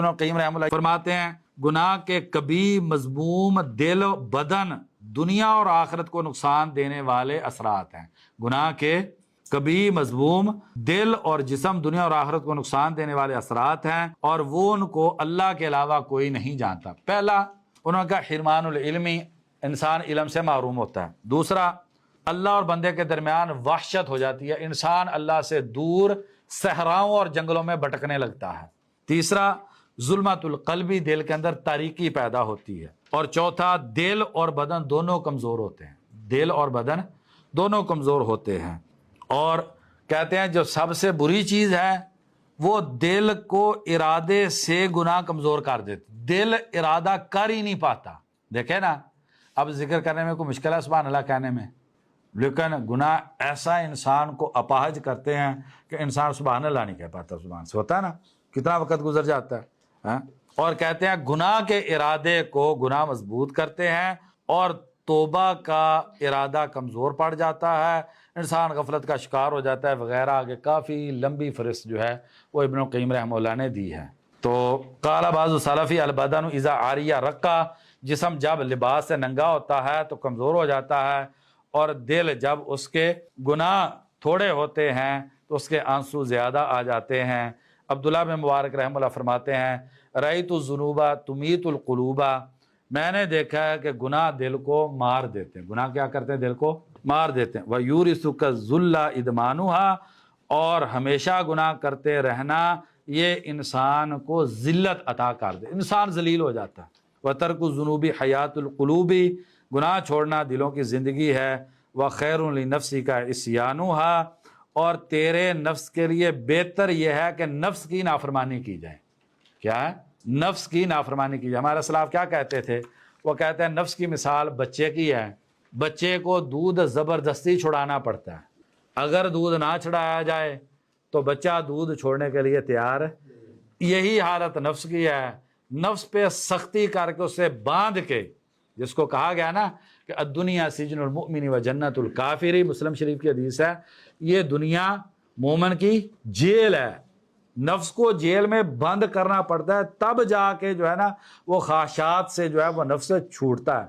ابن القیم رحمہ اللہ فرماتے ہیں گناہ کے کبھی مذموم دل و بدن دنیا اور آخرت کو نقصان دینے والے اثرات ہیں۔ گناہ کے کبھی مذموم دل اور جسم دنیا اور آخرت کو نقصان دینے والے اثرات ہیں، اور وہ ان کو اللہ کے علاوہ کوئی نہیں جانتا۔ پہلا انہوں نے کہا حرمان العلمی، انسان علم سے محروم ہوتا ہے۔ دوسرا اللہ اور بندے کے درمیان وحشت ہو جاتی ہے، انسان اللہ سے دور صحراؤں اور جنگلوں میں بھٹکنے لگتا ہے۔ تیسرا ظلمت القلبی، دل کے اندر تاریکی پیدا ہوتی ہے۔ اور چوتھا دل اور بدن دونوں کمزور ہوتے ہیں، دل اور بدن دونوں کمزور ہوتے ہیں۔ اور کہتے ہیں جو سب سے بری چیز ہے وہ دل کو ارادے سے گناہ کمزور کر دیتے، دل ارادہ کر ہی نہیں پاتا۔ دیکھیں نا، اب ذکر کرنے میں کوئی مشکل ہے سبحان اللہ کہنے میں، لیکن گناہ ایسا انسان کو اپاہج کرتے ہیں کہ انسان سبحان اللہ نہیں کہہ پاتا، سبحان سے ہوتا ہے نا، کتنا وقت گزر جاتا ہے۔ اور کہتے ہیں گناہ کے ارادے کو گناہ مضبوط کرتے ہیں، اور توبہ کا ارادہ کمزور پڑ جاتا ہے، انسان غفلت کا شکار ہو جاتا ہے وغیرہ۔ آگے کافی لمبی فہرست جو ہے وہ ابن القیم رحمہ اللہ نے دی ہے۔ تو قال بعض السلفی البدن اذا عاریہ رقا، جسم جب لباس سے ننگا ہوتا ہے تو کمزور ہو جاتا ہے، اور دل جب اس کے گناہ تھوڑے ہوتے ہیں تو اس کے آنسو زیادہ آ جاتے ہیں۔ عبداللہ بن مبارک رحمہ اللہ فرماتے ہیں رأیت الذنوب تمیت القلوب، میں نے دیکھا ہے کہ گناہ دل کو مار دیتے ہیں، گناہ کیا کرتے ہیں؟ دل کو مار دیتے ہیں۔ وَيُورِثُكَ الذُّلَّ إِدْمَانُهَا، اور ہمیشہ گناہ کرتے رہنا یہ انسان کو ذلت عطا کر دے، انسان ذلیل ہو جاتا ہے۔ وَتَرْكُ الذُّنُوبِ حَيَاةُ الْقُلُوبِ، گناہ چھوڑنا دلوں کی زندگی ہے۔ وَخَيْرٌ لِنَفْسِكَ عِصْيَانُهَا، اور تیرے نفس کے لیے بہتر یہ ہے کہ نفس کی نافرمانی کی جائے۔ کیا ہے؟ نفس کی نافرمانی کی جائے۔ ہمارے اسلاف کیا کہتے تھے؟ وہ کہتے ہیں نفس کی مثال بچے کی ہے، بچے کو دودھ زبردستی چھڑانا پڑتا ہے، اگر دودھ نہ چھڑایا جائے تو بچہ دودھ چھوڑنے کے لیے تیار ہے۔ یہی حالت نفس کی ہے، نفس پہ سختی کر کے اسے باندھ کے، جس کو کہا گیا نا کہ الدنیا سجن المؤمن و جنت الکافر، مسلم شریف کی حدیث ہے، یہ دنیا مومن کی جیل ہے، نفس کو جیل میں بند کرنا پڑتا ہے، تب جا کے جو ہے نا وہ خواہشات سے جو ہے وہ نفس چھوٹتا ہے۔